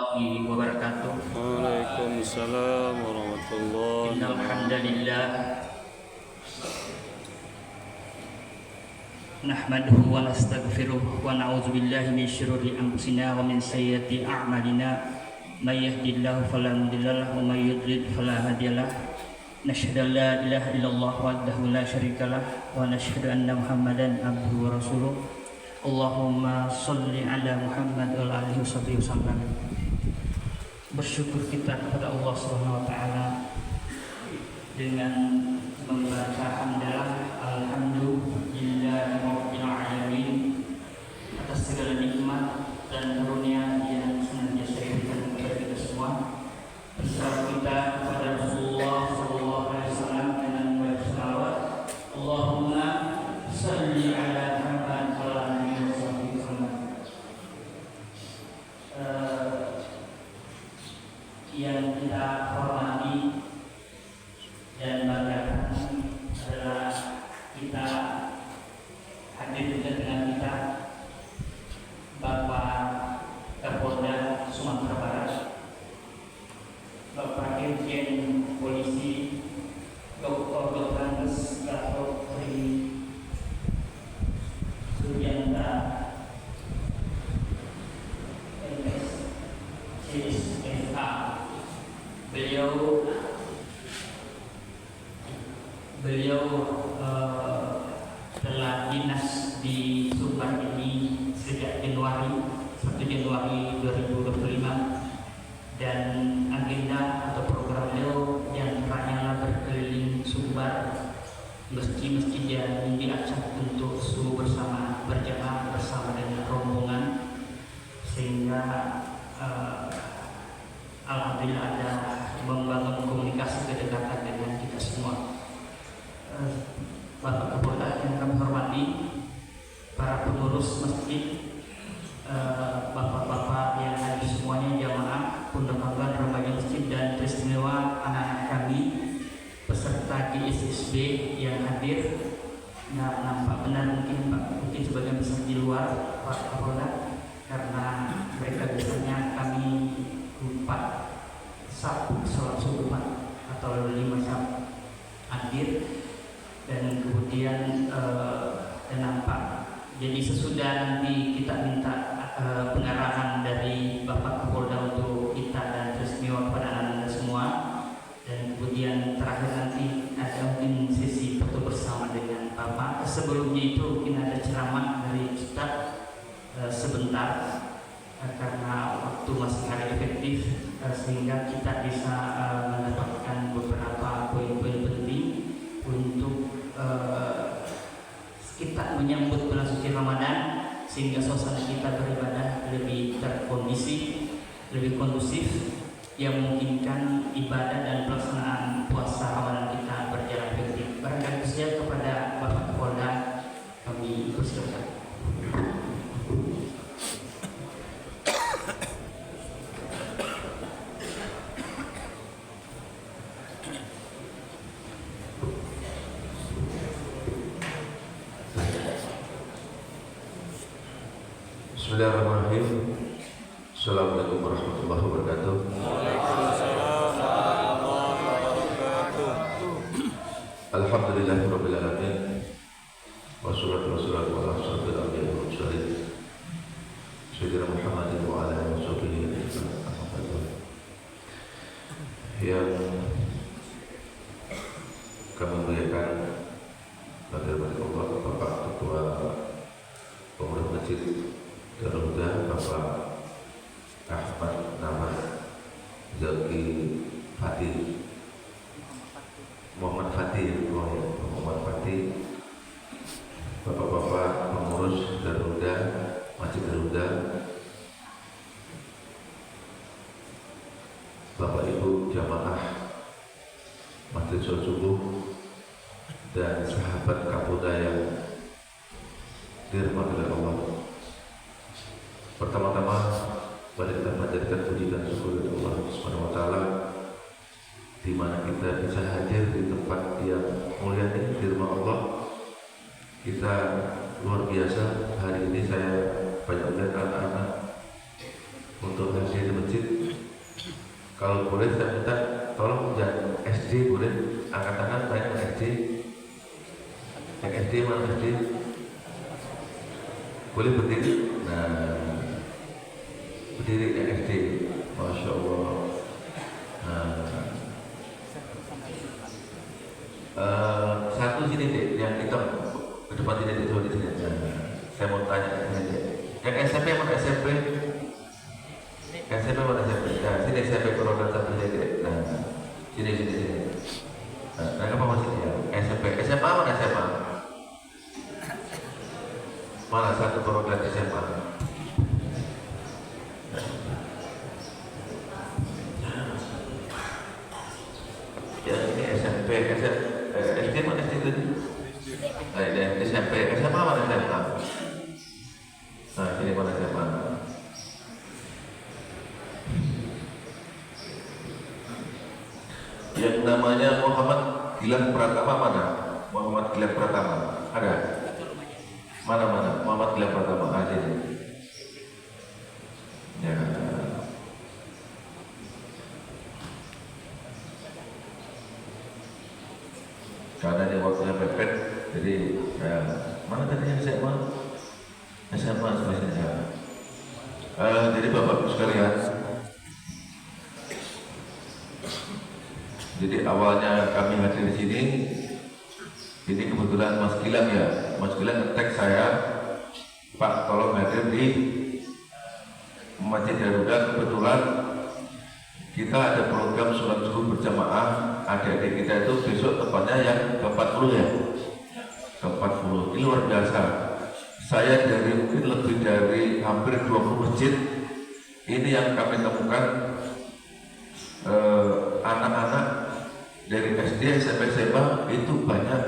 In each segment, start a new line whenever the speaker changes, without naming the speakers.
warahmatullahi wabarakatuh.
Waalaikumsalam warahmatullahi
Innal hamdalillah nahmaduhu wa nastaghfiruh wa na'udzu billahi min syururi anfusina wa min sayyiati a'malina. May yahdihillahu fala mudilla lahu wa may yudlil fala hadiyalah. Nashhadu an la ilaha illallah wahdahu la syarikalah wa nashhadu anna Muhammadan abduhu wa rasuluh. Allahumma shalli ala Muhammad wa ala alihi wasallam. Bersyukur kita kepada Allah Subhanahu wa taala dengan membaca hamdalah alhamdulillahirabbil alamin atas segala nikmat dan karunia yang senantiasa diberikan kepada kita semua. Berserah kita kepada Rasulullah sallallahu alaihi wasallam dengan membaca salawat. Allahumma shalli ala Muhammad wa ala alihi wasallam. Yang kita hormati dan banggakan adalah kita hadir juga dengan kita Bapak Kapolda Sumatera Barat, Bapak Irjen Polisi Dr. Dotrandes Gatot Tri Suryanta SSA. Beliau telah dinas di Sumbar ini sejak Januari 1 Januari 2025, dan agenda atau program beliau yang hanyalah berkeliling Sumbar, masjid-masjid yang diacak untuk subuh bersama berjamaah bersama dengan rombongan, sehingga alhamdulillah ada membangun komunikasi kedekatan dengan kita semua. Bapak Kapolda yang kami hormati, para pengurus masjid, bapak-bapak yang hadir semuanya, jamaah, pondok remaja masjid, dan teristimewa anak-anak kami peserta GSSB yang hadir. Nah, nampak benar mungkin sebagian besar di luar Pak Kapolda, karena mereka biasanya kami 4 Sabtu sholat subuh atau 5 Sabtu hadir, dan kemudian nampak. Jadi sesudah nanti kita minta pengarahan dari Bapak Kapolda untuk kita dan teristimewa kepada anak-anak semua, dan kemudian terakhir nanti ada mungkin sesi foto bersama dengan Bapak. Sebelumnya itu mungkin ada ceramah dari Ustaz sebentar, karena waktu masih hari efektif, sehingga kita bisa mendapatkan beberapa poin-poin penting untuk kita menyambut bulan suci Ramadan, sehingga suasana kita beribadah lebih terkondisi, lebih kondusif, yang memungkinkan ibadah dan pelaksanaan puasa Ramadan kita berjalan efektif. Barangkali saja kepada Bapak Kapolda kami persilakan.
Bismillahirrahmanirrahim. Assalamualaikum warahmatullahi wabarakatuh.
Waalaikumsalam warahmatullahi wabarakatuh.
Alhamdulillahirabbil alamin. Wassalatu wassalamu ala asyrofil anbiya'i wal mursalin sayyidina Muhammadin wa ala alihi wasallam. Yang kami muliakan hadirin Allah, Bapak Ketua Pengurus Masjid Garuda, Bapak Ahmad Nama Zaki Fatih Muhammad Fatih, Bapak-bapak pengurus Garuda, Masjid Garuda, Bapak Ibu jamaah Masjid Sholat Subuh, dan sahabat Kapolda yang dirahmati oleh Allah. Pertama-tama mari kita panjatkan puji dan syukur kepada Allah Subhanahu wa taala, di mana kita bisa hadir di tempat yang mulia ini, di rumah Allah. Kita luar biasa hari ini, saya banyak melihat anak-anak untuk hadir di masjid Kalau boleh saya minta tolong yang SD boleh angkat tangan saya yang SD. Yang SD mana SD? Boleh berdiri? Nah, berdiri yang SD. Masya Allah. Satu sini dek, yang hitam ke depan sini dek, coba di sini. Saya mau tanya ini dek. Yang SMP mana SMP? SMP mana SMP? Nah, sini SMP program satu dek. Nah, sini. Nah, apa maksudnya? SMP, SMA mana SMA? Mana satu program SMA? Ya ini SMP, SD mana SD tadi? SMP, SMA mana SMA? Nah, ini mana SMA? Yang namanya Muhammad Gilang Pratama mana? Muhammad Gilang Pratama ada? Mana? Muhammad Gilang Pratama ada ini. Ya. Karena ini waktunya pepet, jadi mana tadi yang SMA? SMA sebenarnya. Jadi Bapak sekalian, jadi awalnya kami hadir di sini. Ini kebetulan Mas Gilang ya, Mas Gilang nge-tag saya, Pak tolong hadir di Masjid Darurat. Kebetulan kita ada program sholat subuh berjamaah. Adik-adik kita itu besok tepatnya yang ke-40 ya, ke-40. Ini luar biasa. Saya dari mungkin lebih dari hampir 20 masjid ini yang kami temukan anak-anak dari SD sampai SMA itu banyak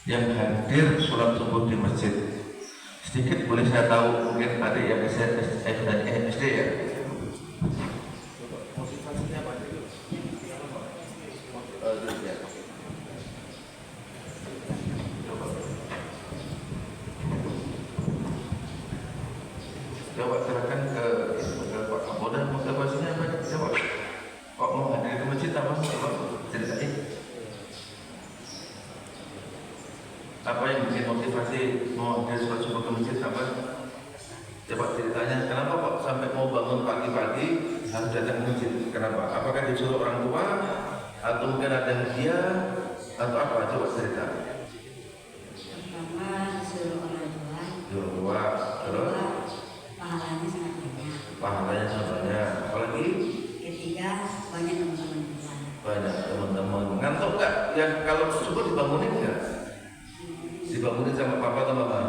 yang hadir sholat subuh di masjid. Sedikit boleh saya tahu mungkin ada yang SD ya. Coba silakan ke Pak Kapolda, motivasinya apa? Coba. Kok mau hadir ke masjid apa? Coba ceritain. Apa yang bikin motivasi mau hadir sholat subuh ke masjid apa? Coba ceritanya. Kenapa kok sampai mau bangun pagi-pagi harus datang ke masjid? Kenapa? Apakah disuruh orang tua atau mungkin ada hadiah atau apa? Coba cerita.
Pertama disuruh orang tua.
Disuruh tua, terus
Pahalanya sangat banyak.
pahalanya sangat banyak. Apalagi
Ketiga, banyak teman-teman kita.
banyak teman-teman. Ngantuk nggak? Yang kalau subuh dibangunin nggak? Dibangunin sama papa atau mama?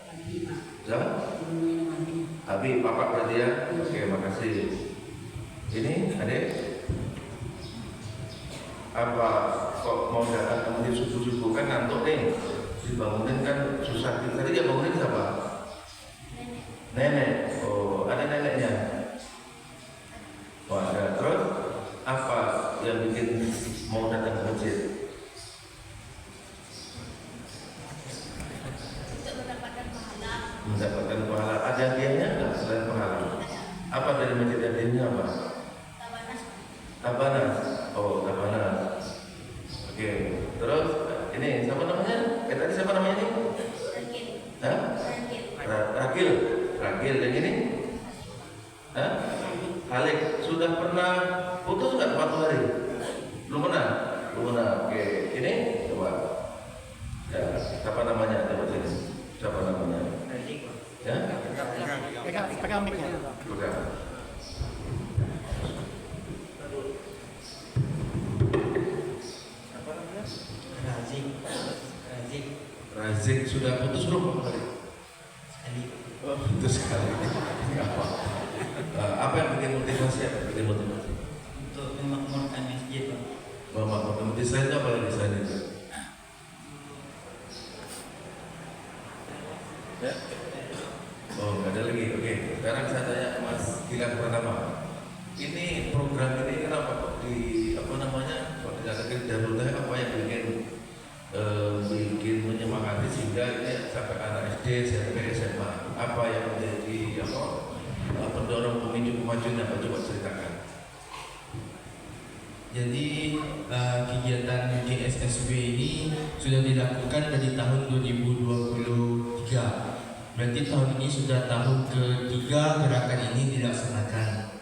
Pagi, Pak.
Ya?
Belum mandi.
Abi, papa berarti ya? Oke, makasih. Ini adik, apa kok mau datang ke masjid subuh-subuh kan ngantuk nih? Dibangunin kan susah. Tadi dia bangunin siapa? Nenek. Oh, ada neneknya. Wah, ada. Terus apa yang bikin mau datang ke masjid?
Untuk mendapatkan pahala.
Mendapatkan pahala. Ada hadiahnya nggak selain pahala? Apa dari masjid hadiahnya apa?
Tabanas.
Tabanas. Oh, tabanas. Oke. Terus ini siapa namanya? Tadi siapa namanya ini?
Ragil.
Hah?
Ragil.
Ragil yang ini? Hah? Halik. Sudah pernah putus nggak 4 hari? Belum pernah? Belum pernah. Oke. Ini coba. Ya, siapa namanya? Coba sini. Siapa namanya? Ya?
Pegang mic-nya.
Pegang. Razik sudah putus belum Pak Kali? Oh, putus sekali. Nggak apa. Apa yang bikin motivasi?
Untuk memakmurkan masjid, Pak.
Memakmurkan desainnya apa lagi desain itu? Ya? Oh, nggak ada lagi. Oke. Sekarang saya tanya Mas Gilang Pratama. Ini program ini kenapa kok di apa namanya? Kok dikatakan darurat apa yang bikin menyemangati sehingga ini sampai anak SD, SMP, SMA apa yang menjadi pendorong pemicu kemajuan apa coba ceritakan.
Jadi kegiatan GSSB ini sudah dilakukan dari tahun 2023. Berarti tahun ini sudah tahun ketiga gerakan ini dilaksanakan.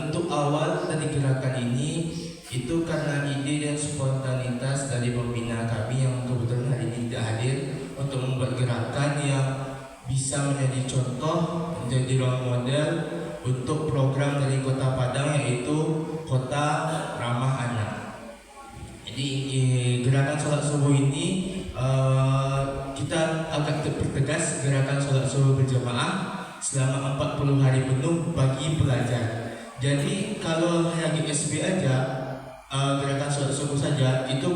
Untuk awal dari gerakan ini itu karena ide dan spontanitas dari pembina kami yang kebetulan hari ini tidak hadir untuk membuat gerakan yang bisa menjadi contoh, menjadi role model untuk program dari Kota Padang, yaitu Kota Ramah Anak. Jadi gerakan sholat subuh ini kita agak bertegas, gerakan sholat subuh berjamaah selama 40 hari penuh bagi pelajar. Jadi kalau hanya GSB aja, gerakan sholat subuh saja itu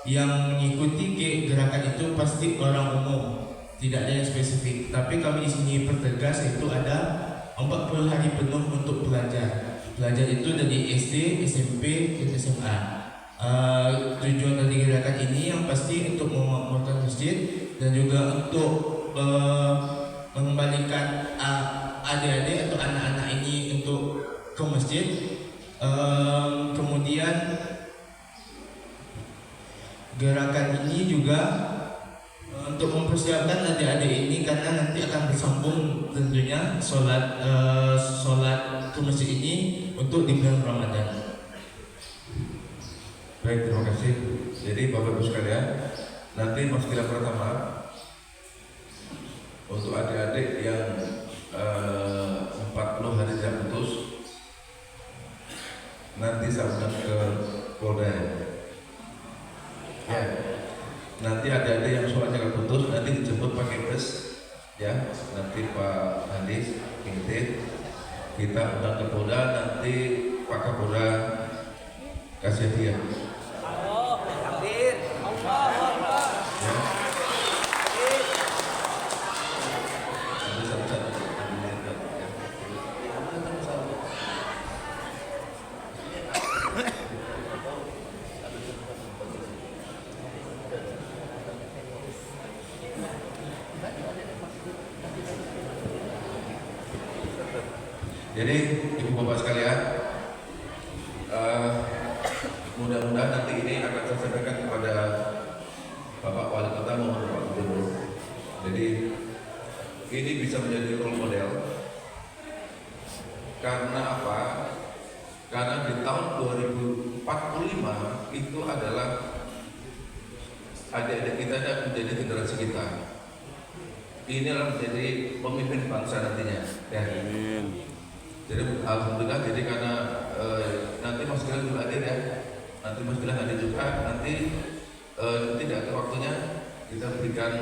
yang mengikuti gerakan itu pasti orang umum, tidak ada yang spesifik. Tapi kami di sini pertegas, itu ada 40 hari penuh untuk pelajar. Pelajar itu dari SD, SMP, dan SMA. Tujuan dari gerakan ini yang pasti untuk memakmurkan masjid dan juga untuk mengembalikan adik-adik atau anak-anak ini untuk ke masjid. Kemudian gerakan ini juga untuk mempersiapkan adik-adik ini karena nanti akan bersambung tentunya sholat ke masjid ini untuk di bulan Ramadan.
Baik, terima kasih. Jadi Bapak Ibu sekalian, nanti maskilah pertama untuk adik-adik yang 40 hari tidak putus, nanti saya undang ke Polda. Ya, nanti adik-adik yang sholatnya nggak putus nanti dijemput pakai bus, ya. Nanti Pak Andis, kita undang ke Polda, nanti Pak Kapolda kasih hadiah. Jadi Ibu Bapak sekalian, mudah-mudahan nanti ini akan saya sampaikan kepada Bapak Wali Kota maupun Bapak Gubernur. Jadi ini bisa menjadi role model. Karena apa? Karena di tahun 2045 itu adalah adik-adik kita yang menjadi generasi kita. Ini adalah menjadi pemimpin bangsa nantinya. Ya.
Amin.
Jadi alhamdulillah, jadi karena nanti Mas Gilang juga hadir ya, nanti Mas Gilang hadir juga, nanti tidak ada waktunya kita berikan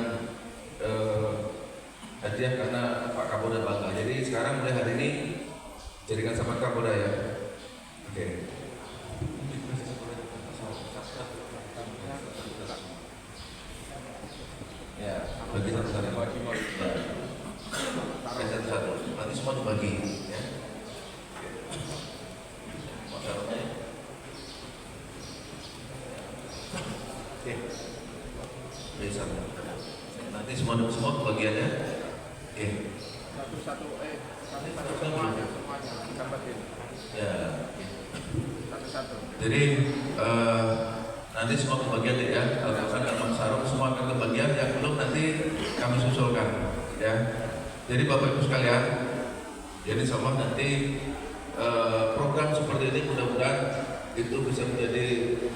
hadiah karena Pak Kapolda bangga. Jadi sekarang mulai hari ini jadikan sama Kapolda ya. Oke. Ya, bagi satu-satu. Bagi satu-satu. Nanti semua dibagi. Ya. Oke. Bisa. Nanti semua bagiannya. Oke.
Satu-satu
Semuanya
dapatin.
Ya.
Satu-satu.
Jadi nanti semua kebagian ya. Al-Hasan dan Mas Sarung semua akan kebagian, yang belum nanti kami susulkan. Ya. Jadi Bapak Ibu sekalian, jadi insya Allah nanti program seperti ini mudah-mudahan itu bisa menjadi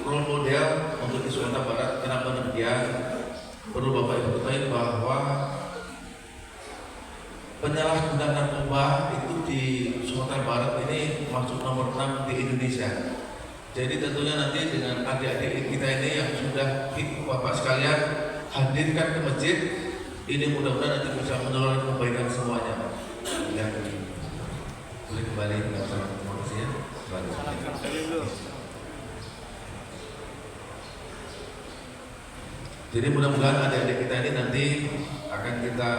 role model untuk di Sumatera Barat. Kenapa demikian? Perlu Bapak Ibu ketahui bahwa penyalahgunaan narkoba itu di Sumatera Barat ini masuk nomor 6 di Indonesia. Jadi tentunya nanti dengan adik-adik kita ini yang sudah Bapak sekalian hadirkan ke masjid, ini mudah-mudahan nanti bisa menularkan kebaikan semuanya. Ya. Boleh kembali ke masalah, terima kasih ya. Jadi mudah-mudahan adik-adik kita ini nanti akan kita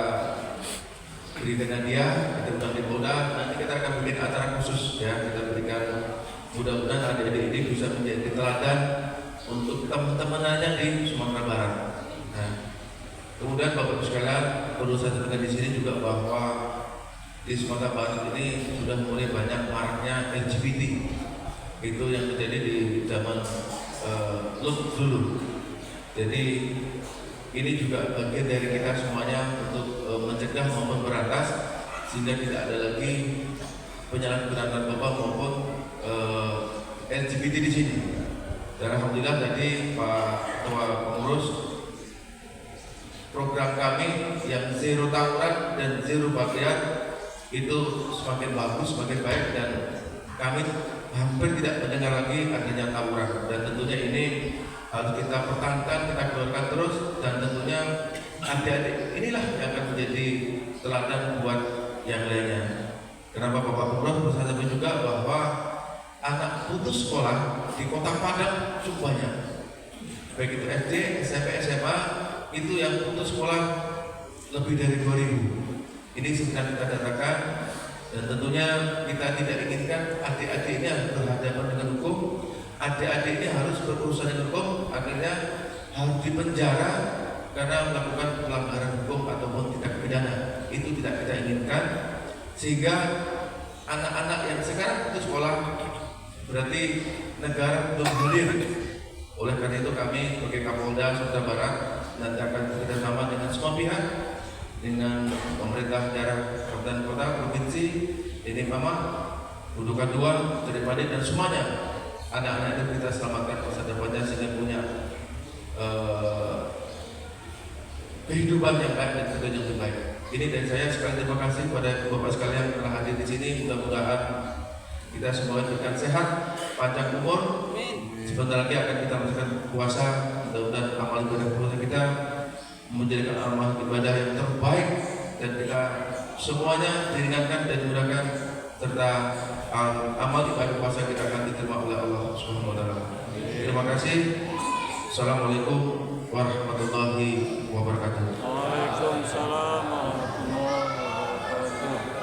berikan hadiah, kita undang di Polda, nanti kita akan bikin acara khusus ya, kita berikan, mudah-mudahan adik-adik ini bisa menjadi teladan untuk teman-temannya di Sumatera Barat. Nah, kemudian Bapak Ibu sekalian, perlu saya sampaikan di sini juga bahwa di Sumatera Barat ini sudah mulai banyak maraknya LGBT. Itu yang terjadi di zaman dulu. Jadi ini juga bagian dari kita semuanya untuk mencegah maupun berantas sehingga tidak ada lagi penyalahgunaan narkoba maupun LGBT di sini. Dan alhamdulillah tadi Pak Ketua Pengurus, program kami yang zero tawuran dan zero bagian itu semakin bagus, semakin baik, dan kami hampir tidak mendengar lagi adanya tawuran. Dan tentunya ini harus kita pertahankan, kita keluarkan terus, dan tentunya adik-adik inilah yang akan menjadi teladan buat yang lainnya. Kenapa Bapak Pengurus bersahabat juga bahwa anak putus sekolah di Kota Padang cukup banyak, baik itu SD, SMP, SMA, itu yang putus sekolah lebih dari 2.000. Ini sedang kita datakan, dan tentunya kita tidak inginkan adik-adik ini harus berhadapan dengan hukum, adik-adik ini harus berurusan dengan hukum, akhirnya harus dipenjara karena melakukan pelanggaran hukum ataupun tindak pidana. Itu tidak kita inginkan, sehingga anak-anak yang sekarang putus sekolah berarti negara belum hadir. Oleh karena itu kami sebagai Kapolda Sumatera Barat nanti akan bekerjasama dengan semua pihak, dengan pemerintah daerah, kabupaten, kota, provinsi, ini Mama, Budukan 2, Ceripade, dan semuanya anak-anak itu kita selamatkan masa depannya sehingga punya kehidupan yang baik dan kehidupan yang lebih baik. Ini dari saya. Sekali terima kasih kepada Bapak sekalian yang telah hadir di sini. Mudah-mudahan kita semua diberikan sehat, panjang umur. Sebentar lagi akan kita melaksanakan puasa. Mudah-mudahan amal ibadah puasa kita menjadikan amal ibadah yang terbaik, dan kita semuanya diringankan dan dimudahkan, serta amal ibadah puasa kita akan diterima oleh Allah Subhanahu wa taala. Terima kasih. Assalamualaikum warahmatullahi wabarakatuh.
Waalaikumsalam warahmatullahi wabarakatuh.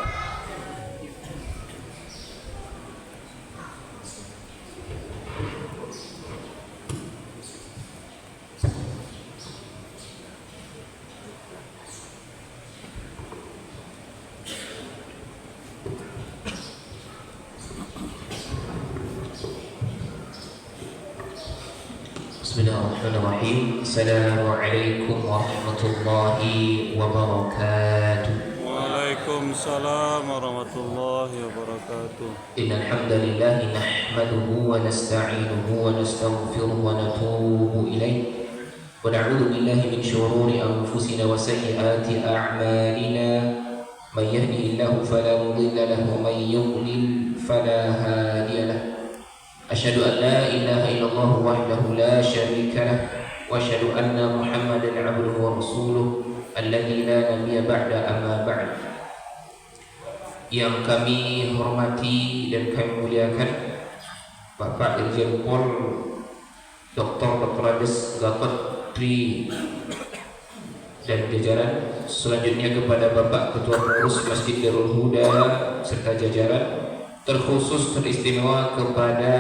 Bismillahirrahmanirrahim. Assalamualaikum warahmatullahi wabarakatuh.
Waalaikumsalam warahmatullahi wabarakatuh.
Innal hamdalillah nahmaduhu wa nasta'inuhu wa nastaghfiruhu wa natubu ilayh. Wa na'udzu billahi min shururi anfusina wa sayyiati a'malina. Man yahdihillahu fala mudilla lahu wa man yudlil fala hadiya lahu. أشهد أن لا إله إلا الله وحده لا شريك له وأشهد أن محمدا عبده ورسوله الذي لا نبي بعد أما بعد. Yang kami hormati dan kami muliakan Bapak Irjen Pol Dr. Andes Gatot Tri dan jajaran. Selanjutnya kepada Bapak Ketua Pengurus Masjid Darul Huda serta jajaran, terkhusus teristimewa kepada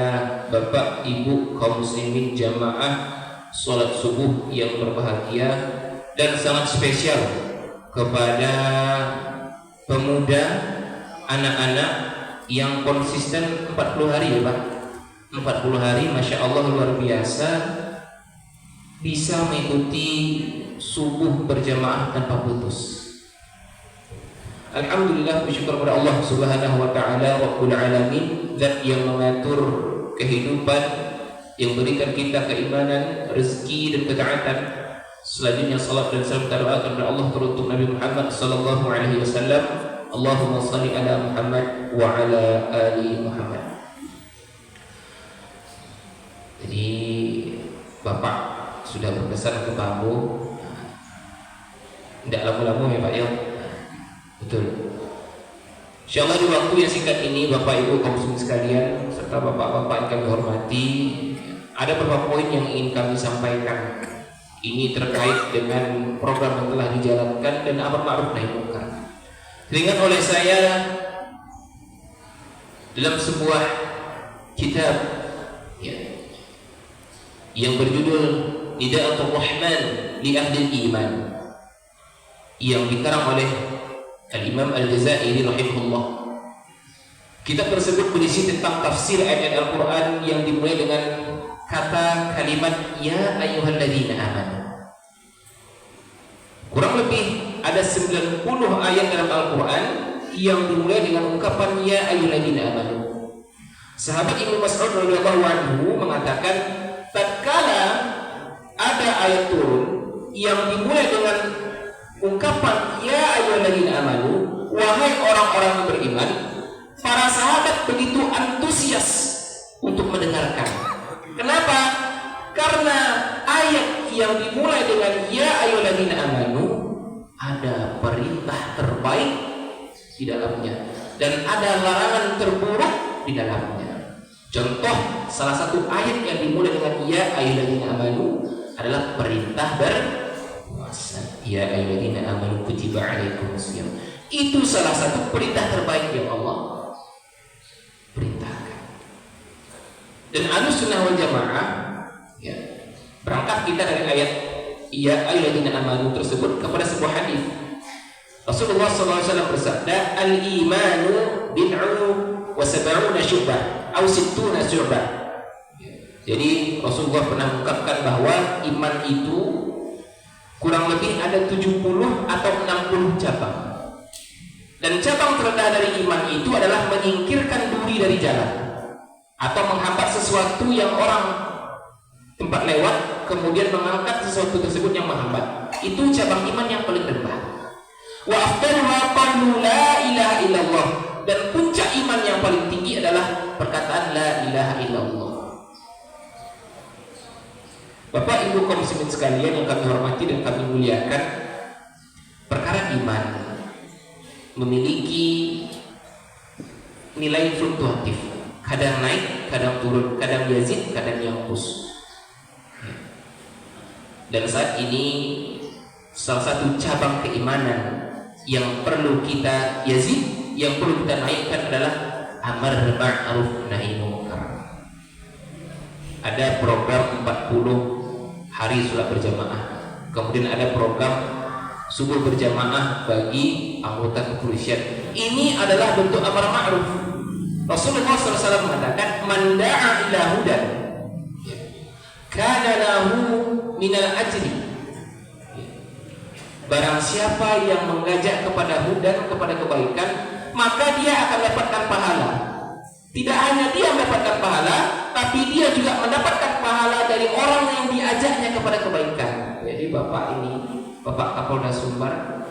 Bapak Ibu kaum muslimin jamaah sholat subuh yang berbahagia, dan sangat spesial kepada pemuda, anak-anak yang konsisten 40 hari ya Pak, 40 hari Masya Allah luar biasa, bisa mengikuti subuh berjamaah tanpa putus. Alhamdulillah, bersyukur kepada Allah Subhanahu wa taala Rabbul alamin, zat yang mengatur kehidupan, yang berikan kita keimanan, rezeki dan ketaatan. Selanjutnya salat dan salam taala kepada Allah teruntuk Nabi Muhammad sallallahu alaihi wasallam. Allahumma shalli ala Muhammad wa ala ali Muhammad. Jadi Bapak sudah berpesan ke Bambu, tidak lama-lama ya Pak ya. Betul. Insyaallah di waktu yang singkat ini Bapak Ibu kaum muslimin sekalian serta bapak-bapak yang kami hormati, ada beberapa poin yang ingin kami sampaikan. Ini terkait dengan program yang telah dijalankan dan amar ma'ruf nahi munkar. Diingat oleh saya dalam sebuah kitab ya, yang berjudul Nida'atul Rahman li Ahli Iman, yang dikarang oleh Al-Imam Al-Jazairi rahimahullah. Kitab tersebut berisi tentang tafsir ayat Al-Quran yang dimulai dengan kata kalimat ya ayyuhalladzina amanu. Kurang lebih ada 90 ayat dalam Al-Quran yang dimulai dengan ungkapan ya ayyuhalladzina amanu. Sahabat Ibnu Mas'ud radhiyallahu anhu mengatakan, tatkala ada ayat turun yang dimulai dengan ungkapan ya ayyuhalladzina amanu, wahai orang-orang yang beriman, para sahabat begitu antusias untuk mendengarkan. Kenapa? Karena ayat yang dimulai dengan ya ayyuhalladzina amanu ada perintah terbaik di dalamnya dan ada larangan terburuk di dalamnya. Contoh, salah satu ayat yang dimulai dengan ya ayyuhalladzina amanu adalah perintah berpuasa. Ya ayyuhalladzina amanu kutiba alaikumusiyam. Itu salah satu perintah terbaik yang Allah perintahkan. Dan Ahlussunnah wal Jamaah ya, berangkat kita dari ayat ya ayyuhalladzina amanu tersebut kepada sebuah hadis. Rasulullah SAW bersabda, al-imanu bid'un wa sab'una syu'bah atau 60 syu'bah. Jadi Rasulullah pernah mengungkapkan bahwa iman itu kurang lebih ada 70 atau 60 cabang. Dan cabang terendah dari iman itu adalah menyingkirkan duri dari jalan atau menghambat sesuatu yang orang tempat lewat, kemudian mengangkat sesuatu tersebut yang menghambat. Itu cabang iman yang paling rendah. Wa afdaluha qawlu la ilaha illallah. Dan puncak iman yang paling tinggi adalah perkataan la ilaha illallah. Bapak Ibu kaum muslimin sekalian yang kami hormati dan kami muliakan, perkara iman memiliki nilai fluktuatif, kadang naik, kadang turun, kadang yazid, kadang yanqus. Dan saat ini salah satu cabang keimanan yang perlu kita yazid, yang perlu kita naikkan adalah amar ma'ruf nahi munkar. Ada program 40 hari sholat berjamaah, kemudian ada program subuh berjamaah bagi anggota kepolisian. Ini adalah bentuk amar ma'ruf. Rasulullah SAW mengatakan, man da'a ila hudan kana lahu minal ajri. Barang siapa yang mengajak kepada hudan, kepada kebaikan, maka dia akan mendapatkan pahala. Tidak hanya dia mendapatkan pahala, tapi dia juga mendapatkan pahala dari orang yang diajaknya kepada kebaikan. Jadi Bapak ini, Bapak Kapolda Sumbar,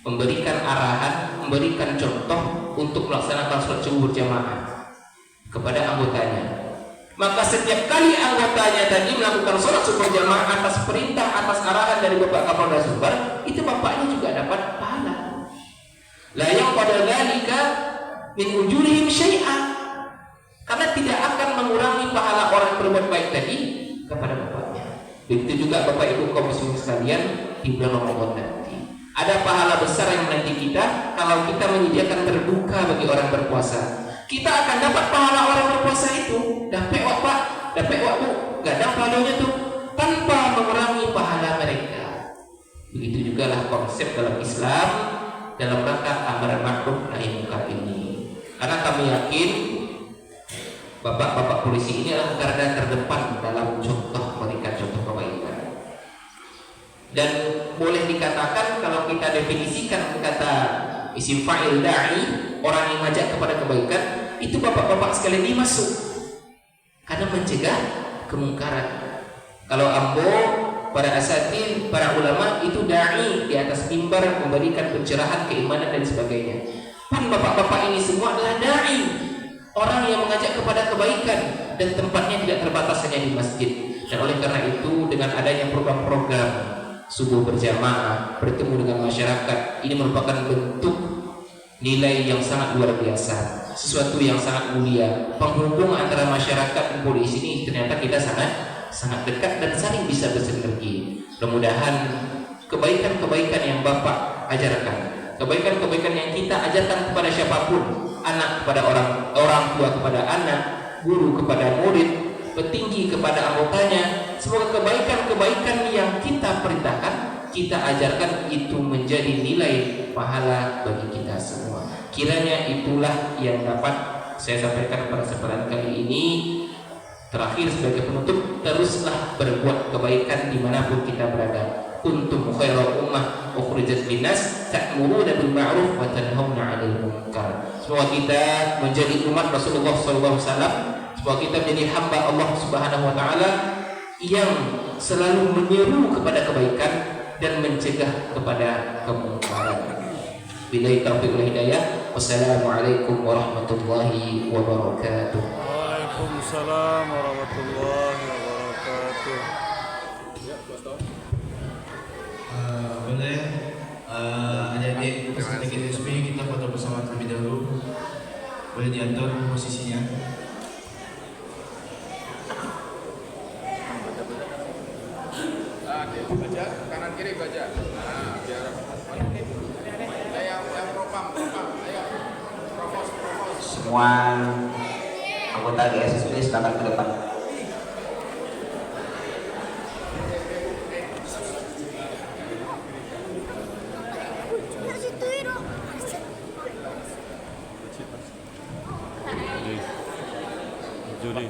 memberikan arahan, memberikan contoh untuk melaksanakan sholat subuh berjamaah kepada anggotanya. Maka setiap kali anggotanya tadi melakukan sholat subuh berjamaah atas perintah, atas arahan dari Bapak Kapolda Sumbar, itu bapaknya juga dapat pahala. La yanqadu dzalika min ujurihim syai'an. Karena tidak akan mengurangi pahala orang berbuat baik tadi kepada bapaknya. Begitu juga Bapak Ibu kaum muslimin sekalian, di bulan Ramadan nanti ada pahala besar yang menanti kita kalau kita menyediakan berbuka bagi orang berpuasa. Kita akan dapat pahala orang berpuasa itu. Dapat wak Pak, dapat wak Bu, gadang pahalanya tuh tanpa mengurangi pahala mereka. Begitu juga lah konsep dalam Islam dalam rangka amar ma'ruf nahi munkar ini. Karena kami yakin bapak-bapak polisi ini adalah garda terdepan dalam contoh memberikan contoh kebaikan. Dan boleh dikatakan kalau kita definisikan kata isim fa'il da'i, orang yang mengajak kepada kebaikan, itu bapak-bapak sekalian ini masuk karena mencegah kemungkaran. Kalau ambo, para asatid, para ulama itu da'i di atas mimbar memberikan pencerahan keimanan dan sebagainya. Pan bapak-bapak ini semua adalah da'i, orang yang mengajak kepada kebaikan dan tempatnya tidak terbatas hanya di masjid. Dan oleh karena itu dengan adanya program-program subuh berjamaah, bertemu dengan masyarakat, ini merupakan bentuk nilai yang sangat luar biasa, sesuatu yang sangat mulia. Penghubung antara masyarakat dan polisi ini ternyata kita sangat dekat dan saling bisa bersinergi. Mudah-mudahan kebaikan-kebaikan yang Bapak ajarkan, kebaikan-kebaikan yang kita ajarkan kepada siapapun, anak kepada orang tua kepada anak, guru kepada murid, petinggi kepada anggotanya, semoga kebaikan-kebaikan yang kita perintahkan kita ajarkan itu menjadi nilai pahala bagi kita semua. Kiranya itulah yang dapat saya sampaikan pada kesempatan kali ini. Terakhir sebagai penutup, teruslah berbuat kebaikan dimanapun kita berada. Kuntum khairal ummah ukhrijat linnas ta'muruna bil ma'ruf wa tanhauna 'anil munkar. Semoga kita menjadi umat Rasulullah SAW. Semoga kita menjadi hamba Allah Subhanahu wa taala yang selalu menyeru kepada kebaikan dan mencegah kepada kemungkaran. Billahi taufiq wal hidayah. Wassalamualaikum warahmatullahi wabarakatuh.
Waalaikumsalam warahmatullahi wabarakatuh.
Boleh adik-adik peserta GSB kita foto bersama terlebih dahulu. Boleh diatur posisinya.
Baca kanan kiri baca. Nah, biar yang propam. Ayo. Provos.
Semua anggota GSSB silakan ke depan.
Juli,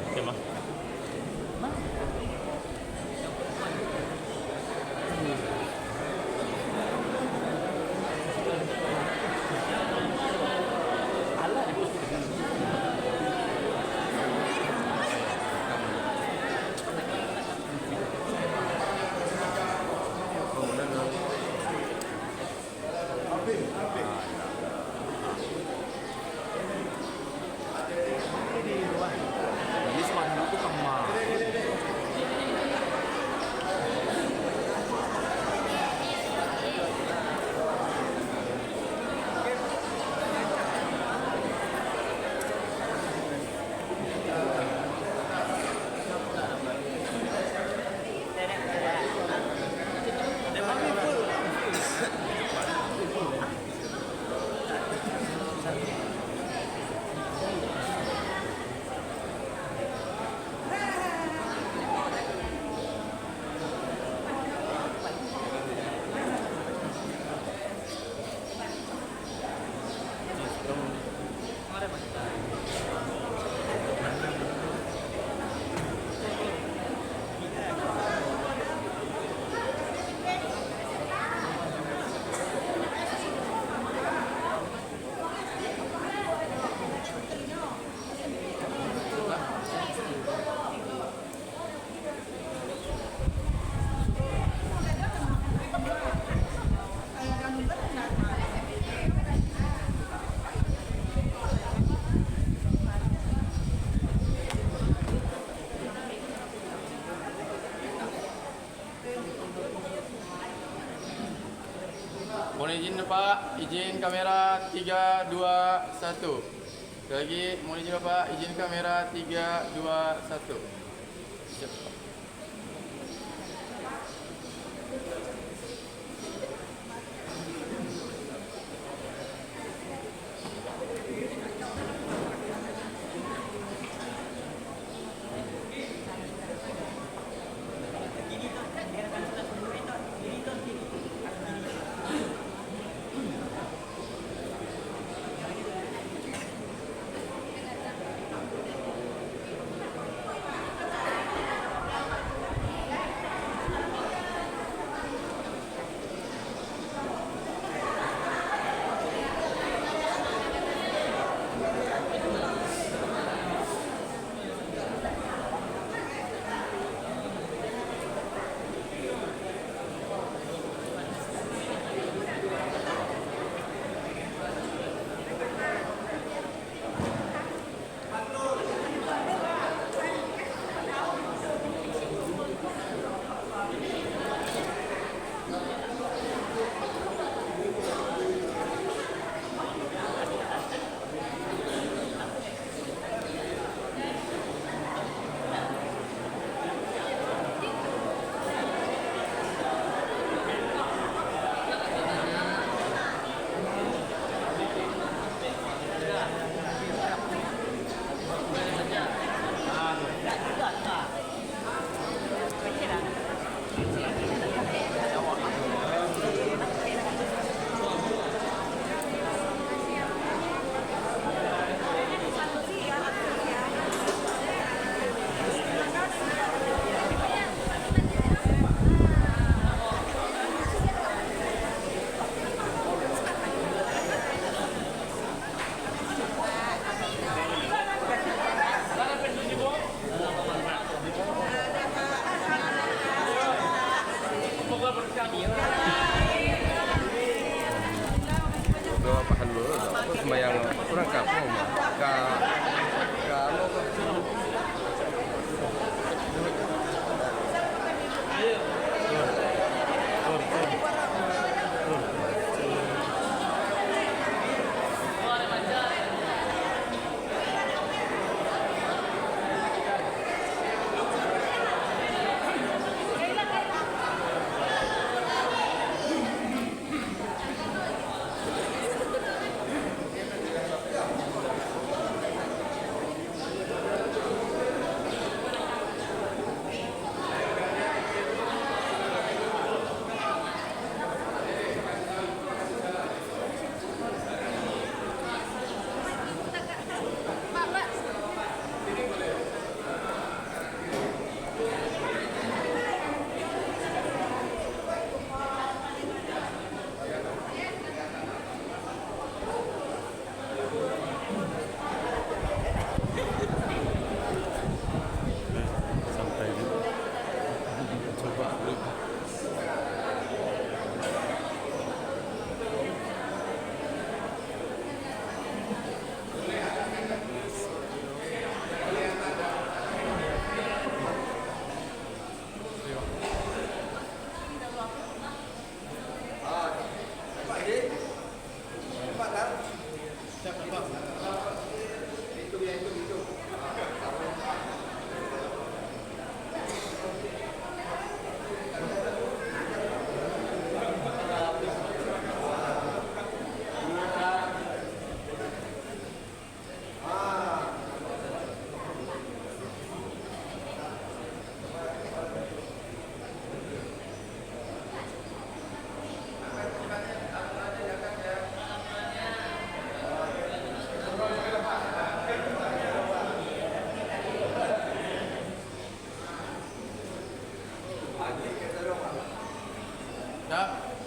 Mohon izin Pak, izin kamera 3, 2, 1. Sekali lagi, mohon izin Pak, izin kamera 3, 2, 1. Siap.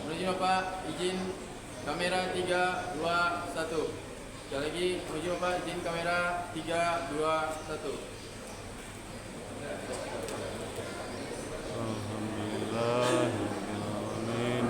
Menuju Bapak, izin kamera 3, 2, 1. Sekali lagi, menuju Bapak, izin kamera 3, 2, 1.
Alhamdulillah. Amin.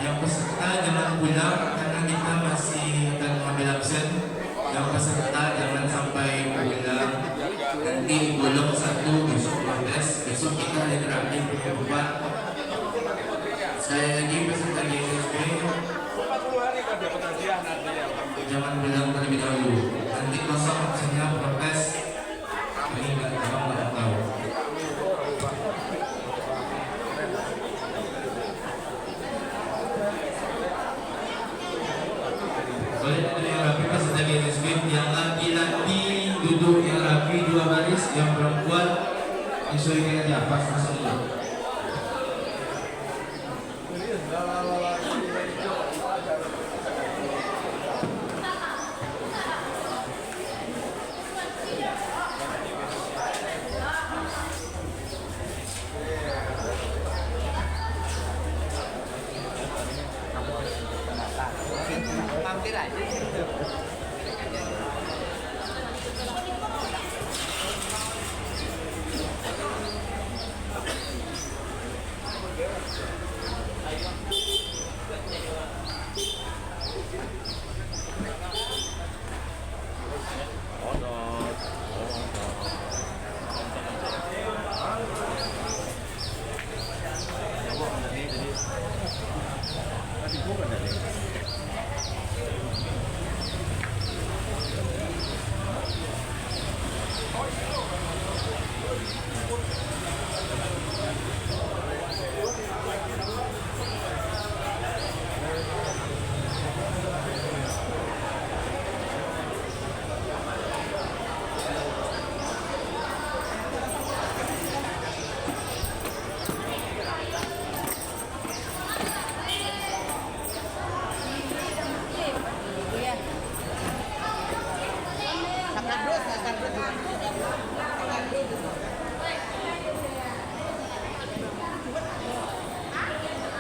Yang peserta jangan pulang karena kita masih akan mengambil absen. Yang peserta jangan sampai pulang. Nanti golong 1 besok protes, besok kita ada terakhir berubah. Sekali lagi peserta GSB jangan pulang terlebih dahulu. Nanti kosong absennya protes. Ini nggak tahu. Boleh dari yang rapi peserta GSB yang laki-laki duduk yang rapi 2 baris, yang perempuan menyesuaikan aja pas masuk dulu.
Mampir aja situ.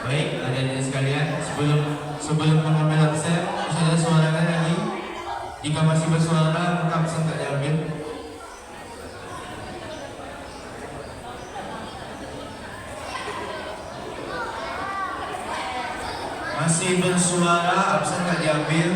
Baik, adik-adik sekalian, sebelum mengambil absen, bisa suarakan lagi. Jika masih bersuara, maka absen tak diambil. Masih bersuara, absen tak diambil.